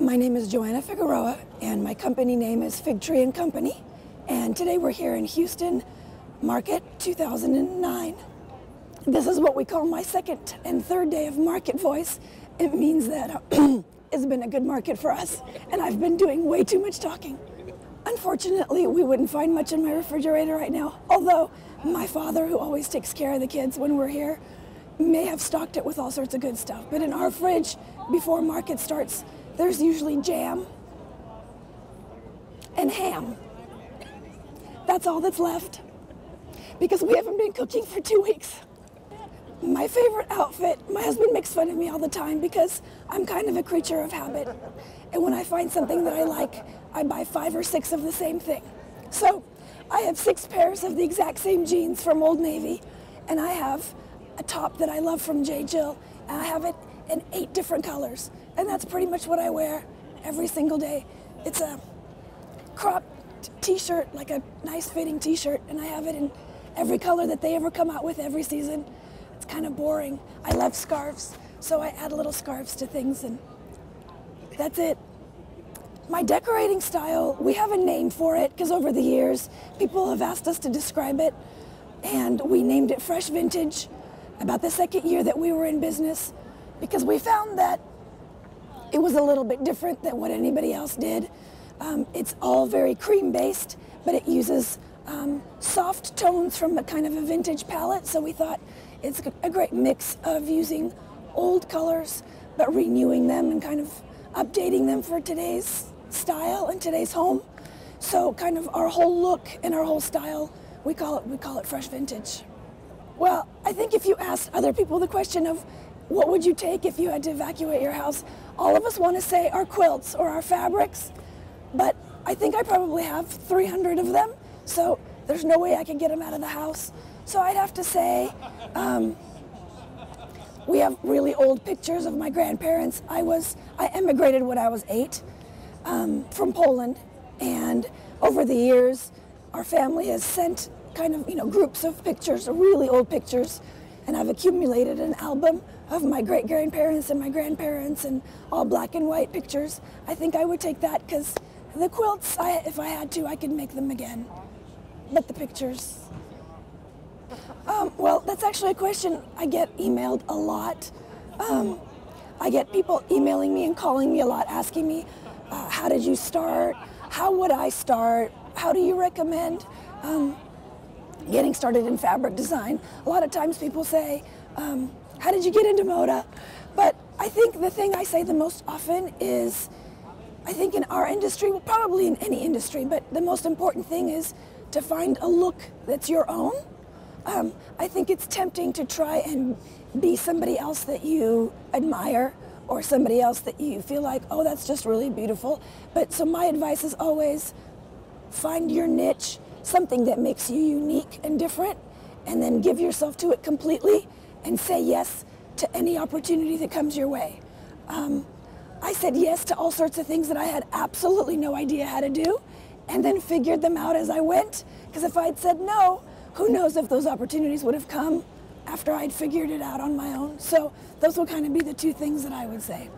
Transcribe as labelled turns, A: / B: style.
A: My name is Joanna Figueroa, and my company name is Fig Tree & Company. And today we're here in Houston Market 2009. This is what we call my second and third day of market voice. It means that it's been a good market for us, and I've been doing way too much talking. Unfortunately, we wouldn't find much in my refrigerator right now, although my father, who always takes care of the kids when we're here, may have stocked it with all sorts of good stuff. But in our fridge, before market starts, there's usually jam and ham. That's all that's left, because we haven't been cooking for 2 weeks. My favorite outfit, my husband makes fun of me all the time because I'm kind of a creature of habit. And when I find something that I like, I buy 5 or 6 of the same thing. So I have 6 pairs of the exact same jeans from Old Navy, and I have a top that I love from J. Jill, and I have it in 8 different colors. And that's pretty much what I wear every single day. It's a cropped t-shirt, like a nice fitting t-shirt, and I have it in every color that they ever come out with every season. It's kind of boring. I love scarves, so I add little scarves to things, and that's it. My decorating style, we have a name for it because over the years people have asked us to describe it, and we named it Fresh Vintage about the second year that we were in business, because we found that it was a little bit different than what anybody else did. It's all very cream based, but it uses soft tones from a kind of a vintage palette, so we thought it's a great mix of using old colors but renewing them and kind of updating them for today's style and today's home. So kind of our whole look and our whole style, we call it Fresh Vintage. Well, I think if you asked other people the question of what would you take if you had to evacuate your house, all of us want to say our quilts or our fabrics, but I think I probably have 300 of them, so there's no way I can get them out of the house. So I'd have to say we have really old pictures of my grandparents. I emigrated when I was 8 from Poland, and over the years our family has sent kind of, groups of pictures, really old pictures, and I've accumulated an album of my great-grandparents and my grandparents and all black and white pictures. I think I would take that because the quilts, if I had to, I could make them again. But the pictures, well, that's actually a question I get emailed a lot. I get people emailing me and calling me a lot, asking me, how did you start? How would I start? How do you recommend getting started in fabric design? A lot of times people say, how did you get into Moda? But I think the thing I say the most often is, I think in our industry, well, probably in any industry, but the most important thing is to find a look that's your own. I think it's tempting to try and be somebody else that you admire or somebody else that you feel like, oh, that's just really beautiful. But so my advice is always find your niche, something that makes you unique and different, and then give yourself to it completely and say yes to any opportunity that comes your way. I said yes to all sorts of things that I had absolutely no idea how to do, and then figured them out as I went, because if I'd said no, who knows if those opportunities would have come after I'd figured it out on my own. So those will kind of be the 2 things that I would say.